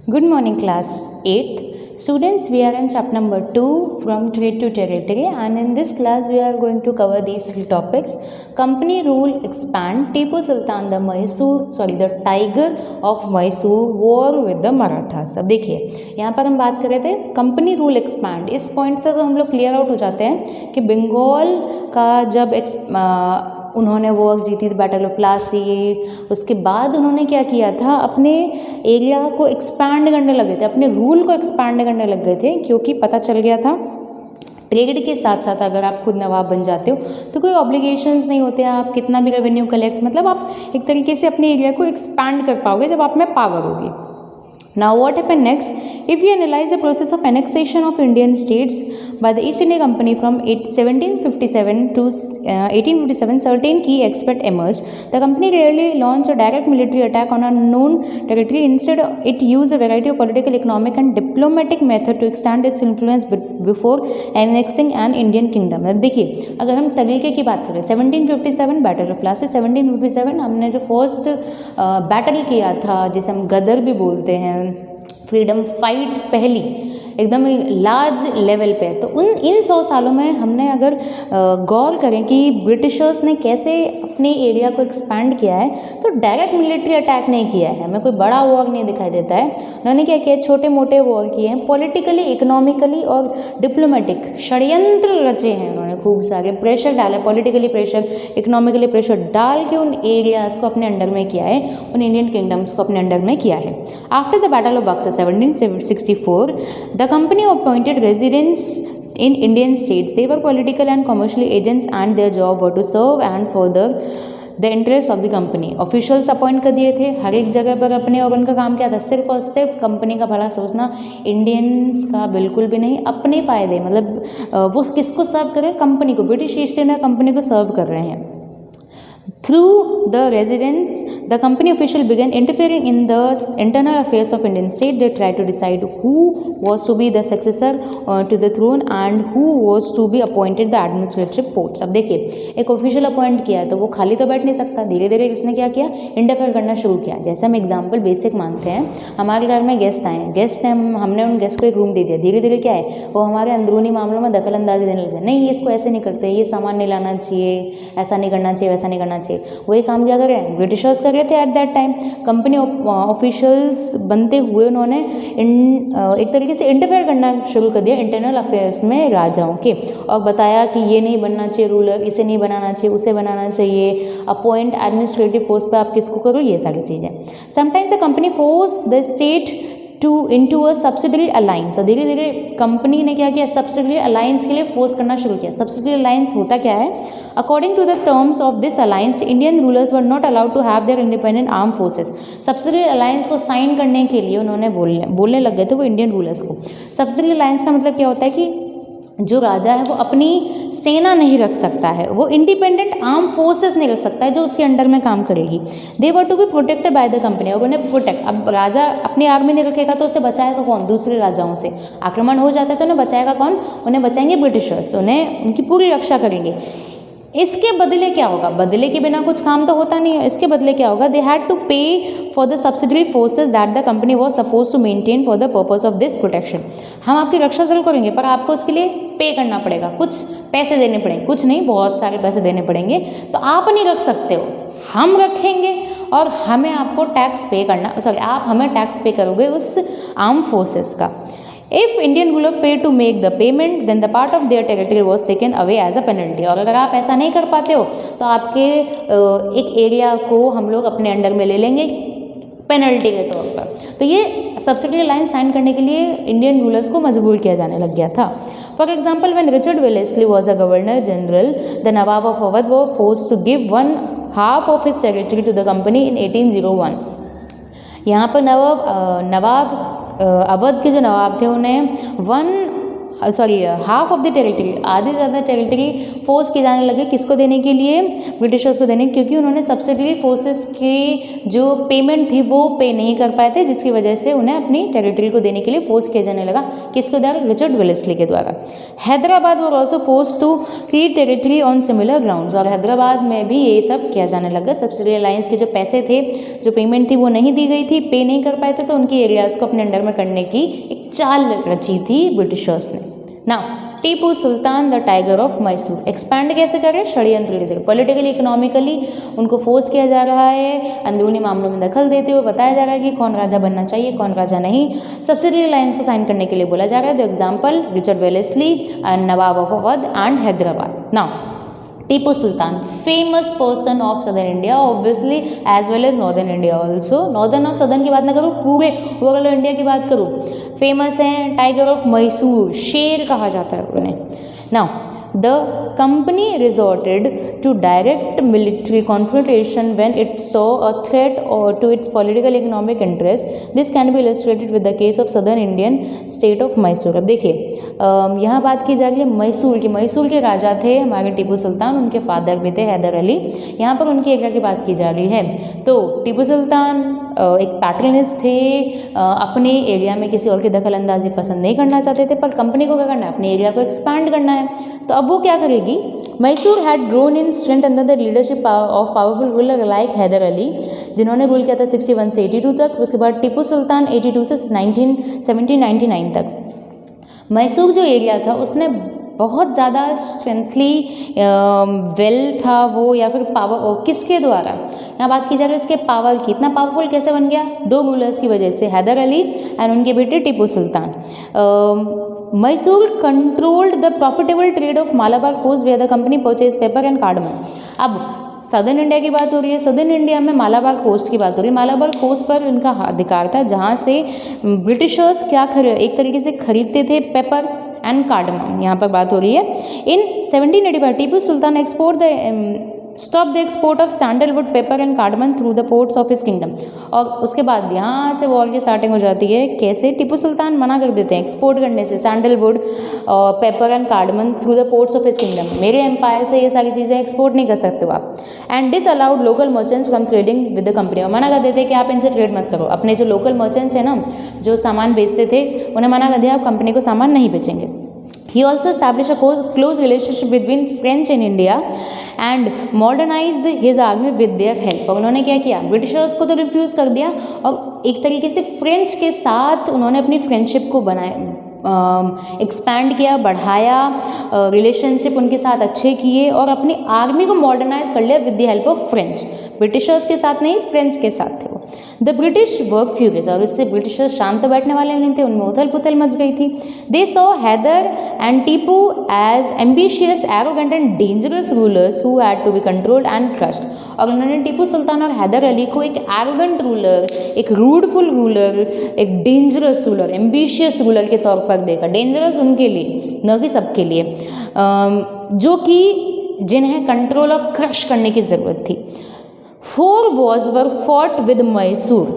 Good morning, class 8th. Students, we are in chapter number 2 from Trade to Territory, and in this class we are going to cover these three topics. Company rule expand, Tipu Sultan the tiger of Mysore war with the Marathas. अब देखिए यहाँ पर हम बात कर रहे थे company rule expand. इस पॉइंट से तो हम लोग क्लियर आउट हो जाते हैं कि बंगाल का जब उन्होंने वॉर जीती थी, बैटल ऑफ प्लासी, उसके बाद उन्होंने क्या किया था, अपने एरिया को एक्सपैंड करने लगे थे, अपने रूल को एक्सपैंड करने लग गए थे, क्योंकि पता चल गया था ट्रेड के साथ साथ अगर आप खुद नवाब बन जाते हो तो कोई ऑब्लिगेशंस नहीं होते, आप कितना भी रेवेन्यू कलेक्ट, मतलब आप एक तरीके से अपने एरिया को एक्सपैंड कर पाओगे जब आप में पावर होगी। Now what happened next? If we analyze the process of annexation of Indian states by the East India Company from 1757 to 1857, certain key aspects emerged. The company rarely launched a direct military attack on a known territory. Instead, it used a variety of political, economic and diplomatic methods to extend its influence before annexing an Indian kingdom. अब देखिए, अगर हम तरीके की बात करें, 1757 battle of Plassey, 1757 हमने जो फर्स्ट बैटल किया था, जिसे हम गदर भी बोलते हैं, फ्रीडम फाइट पहली एकदम लार्ज लेवल पे, तो इन 100 सालों में हमने अगर गौर करें कि ब्रिटिशर्स ने कैसे अपने एरिया को एक्सपैंड किया है, तो डायरेक्ट मिलिट्री अटैक नहीं किया है, हमें कोई बड़ा वॉर नहीं दिखाई देता है। उन्होंने क्या किया, छोटे मोटे वॉर किए हैं, पॉलिटिकली, इकोनॉमिकली और डिप्लोमेटिक षड्यंत्र रचे हैं उन्होंने, खूब सारे प्रेशर डाला, पॉलिटिकली प्रेशर, इकोनॉमिकली प्रेशर डाल के उन एरियाज़ को अपने अंडर में किया है, उन इंडियन किंगडम्स को अपने अंडर में किया है। After the battle of Buxar 1764, the company appointed residents in Indian states. They were political and commercial agents and their job were to serve and further the interest of the company. Officials appoint कर दिए थे हर एक जगह पर अपने, और उनका काम क्या था, सिर्फ और सिर्फ कंपनी का भला सोचना, इंडियंस का बिल्कुल भी नहीं, अपने फ़ायदे, मतलब वो किसको सर्व कर रहे हैं, कंपनी को, ब्रिटिश ईस्ट इंडिया कंपनी को सर्व कर रहे हैं। Through the residents, the company official began interfering in the internal affairs of Indian state. They tried to decide who was to be the successor to the throne and who was to be appointed the administrative posts. अब देखिए, एक official appoint किया तो वो खाली तो बैठ नहीं सकता, धीरे धीरे इसने क्या किया, इंटरफेयर करना शुरू किया। जैसे हम एग्जाम्पल बेसिक मानते हैं, हमारे घर में गेस्ट आए, गेस्ट हैं, हमने उन गेस्ट को एक रूम दे दिया, धीरे धीरे क्या है, वो हमारे अंदरूनी मामलों में दखल अंदाजी देने लगे, नहीं इसको ऐसे नहीं करते, ये सामान नहीं लाना चाहिए, ऐसा नहीं करना चाहिए, वैसा नहीं करना चाहिए। वही काम क्या कर रहे हैं, ब्रिटिशर्स कर रहे थे at that time. Company officials बनते हुए उन्होंने एक तरीके से इंटरफेयर करना शुरू कर दिया इंटरनल अफेयर्स में राजाओं के, और बताया कि ये नहीं बनना चाहिए रूलर, इसे नहीं बनाना चाहिए, उसे बनाना चाहिए, अपॉइंट एडमिनिस्ट्रेटिव पोस्ट पे आप किसको करो, ये सारी चीज़ें। Sometimes the company force the state into a subsidiary alliance। और धीरे धीरे कंपनी ने क्या किया, सब्सिडरी अलायंस के लिए फोर्स करना शुरू किया। सब्सिडरी अलायंस होता क्या है, according to the terms of this alliance Indian rulers were not allowed to have their independent arm forces. Subsidiary alliance को साइन करने के लिए उन्होंने बोलने लग गए थे वो इंडियन रूलर्स को। सब्सिडरी अलायंस का मतलब क्या होता है कि जो राजा है वो अपनी सेना नहीं रख सकता है, वो इंडिपेंडेंट आर्म फोर्सेस नहीं रख सकता है जो उसके अंडर में काम करेगी। They were to be protected by the company, और उन्हें प्रोटेक्ट, अब राजा अपनी आर्मी नहीं रखेगा तो उसे बचाएगा कौन, दूसरे राजाओं से आक्रमण हो जाता है तो उन्हें बचाएगा कौन, उन्हें बचाएंगे ब्रिटिशर्स, उन्हें उनकी पूरी रक्षा करेंगे। इसके बदले क्या होगा, बदले के बिना कुछ काम तो होता नहीं है, इसके बदले क्या होगा, they had to pay for the subsidiary forces that the company was suppose to maintain for the purpose of this protection. हम आपकी रक्षा जरूर करेंगे पर आपको उसके लिए पे करना पड़ेगा, कुछ पैसे देने पड़ेंगे, कुछ नहीं बहुत सारे पैसे देने पड़ेंगे, तो आप नहीं रख सकते हो, हम रखेंगे और हमें आपको टैक्स पे करना, सॉरी आप हमें टैक्स पे करोगे उस आर्म फोर्सेस का। If Indian ruler failed to make the payment, then the part of their territory was taken away as a penalty। और अगर आप ऐसा नहीं कर पाते हो तो आपके एक एरिया को हम लोग अपने अंडर में ले लेंगे पेनल्टी के तौर पर। तो ये सब्सिडरी अलायंस साइन करने के लिए इंडियन रूलर्स को मजबूर किया जाने लग गया था। For example, when Richard Wellesley was a governor general, the Nawab of Awadh were forced to give 1/2 of his territory to the company in 1801। यहाँ पर नवाब अवध के जो नवाब थे उन्हें sorry half of the territory, आधे से ज़्यादा टेरिटरी फोर्स किए जाने लगे, किसको देने के लिए, ब्रिटिशर्स को देने, क्योंकि उन्होंने सब्सिडरी फोर्सेस की जो पेमेंट थी वो पे नहीं कर पाए थे, जिसकी वजह से उन्हें अपनी टेरिटरी को देने के लिए फोर्स किया जाने लगा, किसके द्वारा, रिचर्ड वेलेस्ली के द्वारा। Hyderabad were also force to create territory on similar grounds, और हैदराबाद में भी ये सब किया जाने लगा। सब्सिडरी अलायंस के जो पैसे थे, जो पेमेंट थी वो नहीं दी गई थी, पे नहीं कर पाए थे, तो उनकी एरियाज़ को अपने अंडर में करने की एक चाल रची थी ब्रिटिशर्स ने। ना Tipu Sultan the tiger of Mysore expand कैसे करें, षड्यंत्र कैसे, पॉलिटिकली इकोनॉमिकली उनको फोर्स किया जा रहा है, अंदरूनी मामलों में दखल देते हुए बताया जा रहा है कि कौन राजा बनना चाहिए, कौन राजा नहीं। सब्सिडरी अलायंस को साइन करने के लिए बोला जा रहा है। The example Richard Wellesley and Nawab of Awadh and Hyderabad. Now Tipu Sultan famous person of southern India obviously as well as northern India also. Northern और सदर्न की बात ना करूँ, पूरे ओवरऑल इंडिया की बात करूँ, फेमस हैं, टाइगर ऑफ मैसूर, शेर कहा जाता है उन्हें। Now the company resorted to direct military confrontation when it saw a threat और to its political economic interest. This can be illustrated with the case of southern Indian state of Mysore. अब देखिए यहाँ बात की जा रही है मैसूर की। मैसूर के राजा थे हमारे टीपू सुल्तान, उनके फादर भी थे हैदर अली। यहाँ पर उनकी एरिया की बात की जा रही है। तो टीपू सुल्तान एक पैटर्निस्ट थे, अपने एरिया में किसी और की दखल अंदाजी पसंद नहीं करना चाहते थे, पर कंपनी को क्या करना है, अपने एरिया को एक्सपैंड करना है। तो अब वो क्या करेगी, Mysore had grown in strength under the leadership of powerful ruler like Hyder Ali, जिन्होंने रूल किया था 61 से 82 तक। उसके बाद टीपू सुल्तान 82 से 1799 तक। मैसूर जो एरिया था उसने बहुत ज़्यादा स्ट्रेंथली वेल था वो, या फिर पावर किसके द्वारा, यहाँ बात की जा रही है इसके पावर की। इतना पावरफुल कैसे बन गया, दो रूलर्स की वजह से, हैदर अली एंड उनके बेटे Tipu Sultan. Mysore controlled the profitable trade of Malabar coast where the company purchase pepper and cardamom. अब सदर्न इंडिया की बात हो रही है, सदर्न इंडिया में मालाबार कोस्ट की बात हो रही है। मालाबार कोस्ट पर इनका अधिकार था, जहाँ से ब्रिटिशर्स क्या एक तरीके से खरीदते थे, पेपर एंड कार्डमम, यहाँ पर बात हो रही है। In 1785 Tipu Sultan export the stop the export of sandalwood pepper and cardamom through the ports of his kingdom. और उसके बाद यहाँ से वॉर की स्टार्टिंग हो जाती है। कैसे, टीपू सुल्तान मना कर देते हैं एक्सपोर्ट करने से सैंडलवुड और paper and cardamom through the ports of his kingdom. मेरे एम्पायर से ये सारी चीज़ें एक्सपोर्ट नहीं कर सकते हो आप। And this allowed local merchants from trading with the company, और मना कर देते हैं कि आप इनसे ट्रेड मत करो। अपने जो लोकल मर्चेंट्स हैं ना, जो सामान बेचते थे, उन्हें मना कर दिया आप कंपनी को सामान नहीं बेचेंगे। He also established a close relationship between French in India and modernized his army with their help। और उन्होंने क्या किया, ब्रिटिशर्स को तो रिफ्यूज़ कर दिया, और एक तरीके से फ्रेंच के साथ उन्होंने अपनी फ्रेंडशिप को एक्सपैंड किया, बढ़ाया, रिलेशनशिप उनके साथ अच्छे किए, और अपनी आर्मी को मॉडर्नाइज कर लिया with the help of French. Britishers के साथ नहीं, फ्रेंच के साथ थे वो। द ब्रिटिश वर्क फ्यूरियस, और इससे ब्रिटिशर्स शांत तो बैठने वाले नहीं थे, उनमें उथल पुथल मच गई थी। They saw Hyder and Tipu as ambitious, arrogant and dangerous rulers who had to be controlled and crushed. और उन्होंने टीपू सुल्तान और हैदर अली को एक एरोगेंट रूलर, एक रूडफुल रूलर, एक डेंजरस रूलर, एम्बिशियस रूलर के तौर पर देखा। डेंजरस उनके लिए, न कि सबके लिए, जो कि जिन्हें कंट्रोल और क्रश करने की ज़रूरत थी। 4 wars were fought with Mysore,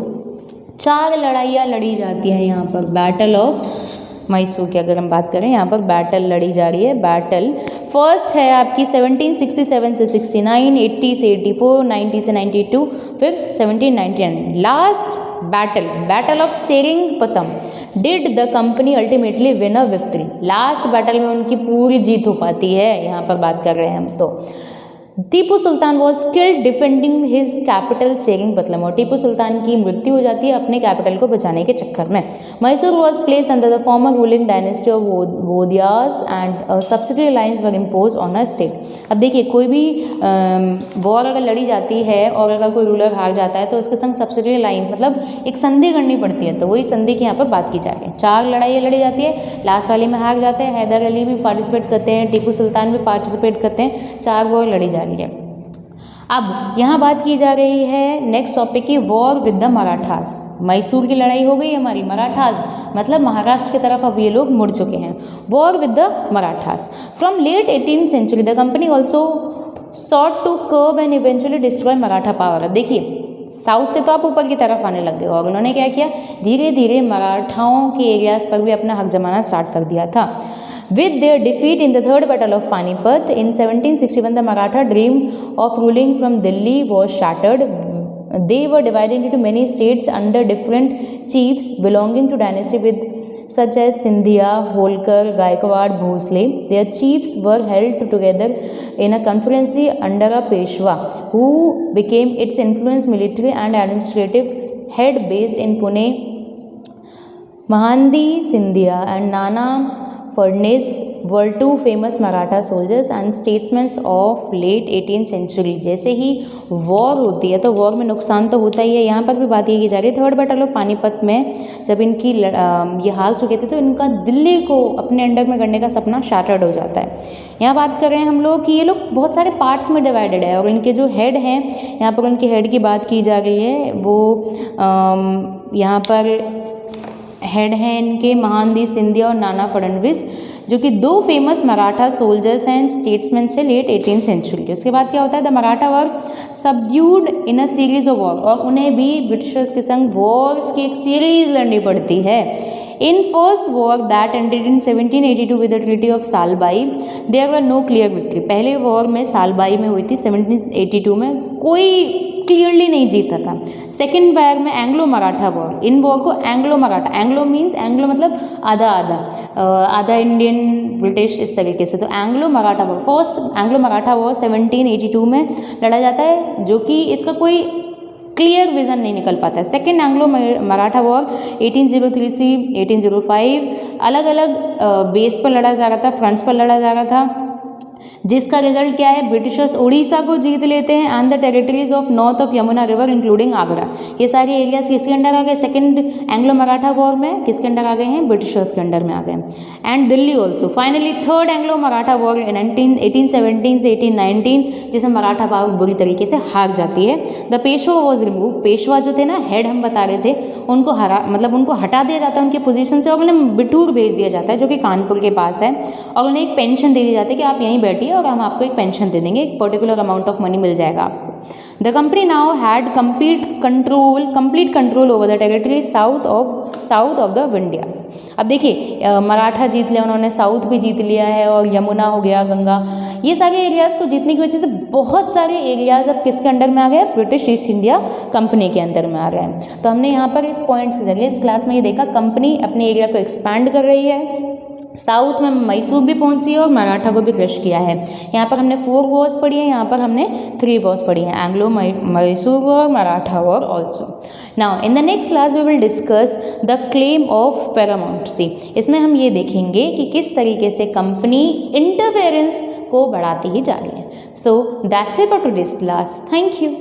4 लड़ाइयाँ लड़ी जाती हैं यहाँ पर। बैटल ऑफ मैसूर की अगर हम बात करें, यहाँ पर बैटल लड़ी जा रही है। बैटल फर्स्ट है आपकी 1767 से 69, 80 से 84, 90 से 92, फिर 1799। Last battle, battle of Seringapatam, did the company ultimately win a victory. Last battle में उनकी पूरी जीत हो पाती है, यहाँ पर बात कर रहे हैं हम। तो Tipu Sultan was killed defending his capital Seringapatam, और टीपू सुल्तान की मृत्यु हो जाती है अपने कैपिटल को बचाने के चक्कर में। Mysore was place under the former ruling dynasty of Wodeyars and subsidiary lines were impose on a state. अब देखिए, कोई भी वॉर अगर लड़ी जाती है और अगर कोई रूलर हार जाता है तो उसके संग सब्सिडरी लाइन, मतलब एक संधि करनी पड़ती है। तो वही संधि की यहाँ पर बात की जा रही है। 4 लड़ाइयाँ लड़ी जाती है, लास्ट वाली में हार जाते हैं। हैदर अली भी पार्टिसिपेट करते हैं, टीपू सुल्तान भी पार्टिसिपेट करते हैं, 4 वॉर लड़ी जा रही है। अब यहाँ बात की जा रही है नेक्स्ट टॉपिक की, war with the Marathas. Mysore की लड़ाई हो गई हमारी, मराठास मतलब महाराष्ट्र की तरफ अब ये लोग मुड़ चुके हैं। War with the Marathas from late 18th century the company also sought to curb and eventually destroy Maratha power. अब देखिए, साउथ से तो आप ऊपर की तरफ आने लग गए, और उन्होंने क्या किया, धीरे धीरे मराठाओं के एरियाज़ पर भी अपना हक जमाना स्टार्ट कर दिया था। With their defeat in the Third Battle of Panipat in 1761, the Maratha dream of ruling from Delhi was shattered. They were divided into many states under different chiefs belonging to dynasty with such as Sindhia, Holkar, Gaikwad, Bhosle. Their chiefs were held together in a confederacy under a Peshwa, who became its influence military and administrative head based in Pune. Mahandi Sindhia and Nana Fadnis were two famous Maratha soldiers and statesmen of late 18th century. जैसे ही war होती है तो war में नुकसान तो होता ही है। यहाँ पर भी बात ये की जा रही है थर्ड बैटल ऑफ पानीपत में जब इनकी ये हार चुके थे तो इनका दिल्ली को अपने अंडर में करने का सपना शाटर्ड हो जाता है। यहाँ बात कर रहे हैं हम लोग कि ये लोग बहुत सारे पार्ट्स में डिवाइडेड है और इनके जो हेड हैं यहाँ पर उनके हेड की बात की जा रही है। वो यहाँ पर हेड हैं इनके महानदी सिंधिया और नाना फडणवीस, जो कि दो famous Maratha soldiers and statesman से लेट 18th सेंचुरी के। उसके बाद क्या होता है, the Maratha were subdued in a series of war, और उन्हें भी ब्रिटिशर्स के संग वॉर्स की एक सीरीज लड़नी पड़ती है। In first war that ended in 1782 with the treaty of Salbai there were no clear victory. पहले वॉर में सालबाई में हुई थी 1782 में, कोई क्लियरली नहीं जीता था। सेकेंड वॉर में एंग्लो मराठा वॉर, इन वॉर को Anglo Maratha, Anglo means Anglo मतलब आधा आधा, आधा इंडियन ब्रिटिश इस तरीके से, तो Anglo Maratha war, first Anglo Maratha war 1782 में लड़ा जाता है, जो कि इसका कोई क्लियर विजन नहीं निकल पाता है। सेकेंड एंग्लो मराठा वॉर 1803 से 1805 अलग अलग बेस पर लड़ा जा रहा था, फ्रंट्स पर लड़ा जा रहा था, जिसका रिजल्ट क्या है, ब्रिटिशर्स उड़ीसा को जीत लेते हैं and the territories of north of Yamuna river including Agra. ये सारे एरियाज किसके अंडर आ गए, सेकंड एंग्लो मराठा वॉर में किसके अंडर आ गए हैं, ब्रिटिशर्स के अंडर में आ गए। And Delhi also. Finally third Anglo Maratha war 1817 से 1819, जिसमें मराठा पावर बुरी तरीके से हार जाती है। The Peshwa was remove, Peshwa जो थे ना हेड हम बता रहे थे, उनको उनको हटा दिया जाता है उनकी पोजीशन से और उन्हें बिठूर भेज दिया जाता है जो कि कानपुर के पास है, और उन्हें एक पेंशन दे दी जाती है कि आप यहीं बैठिए और हम आपको एक पेंशन दे देंगे, एक पर्टिकुलर अमाउंट ऑफ मनी मिल जाएगा आपको। The company now had complete control over the territory south of the Vindhyas. अब देखिए मराठा जीत लिया उन्होंने, साउथ भी जीत लिया है, और यमुना हो गया, गंगा, ये सारे एरियाज़ को जीतने की वजह से बहुत सारे एरियाज़ अब किसके अंडर में आ गए, ब्रिटिश ईस्ट इंडिया कंपनी के अंदर में आ गए हैं। तो हमने यहाँ पर इस पॉइंट्स के जरिए इस क्लास में ये देखा, कंपनी अपने एरिया को एक्सपैंड कर रही है, साउथ में मैसूर भी पहुंची है और मराठा को भी क्रश किया है। यहाँ पर हमने 4 वॉर्स पढ़ी है, यहाँ पर हमने 3 वॉर्स पढ़ी है, Anglo Mysore war, Maratha war also. Now in the next class we will discuss the claim of paramountcy. इसमें हम ये देखेंगे कि किस तरीके से कंपनी इंटरफेरेंस को बढ़ाती ही जा रही है। So that's it for today's class. Thank you.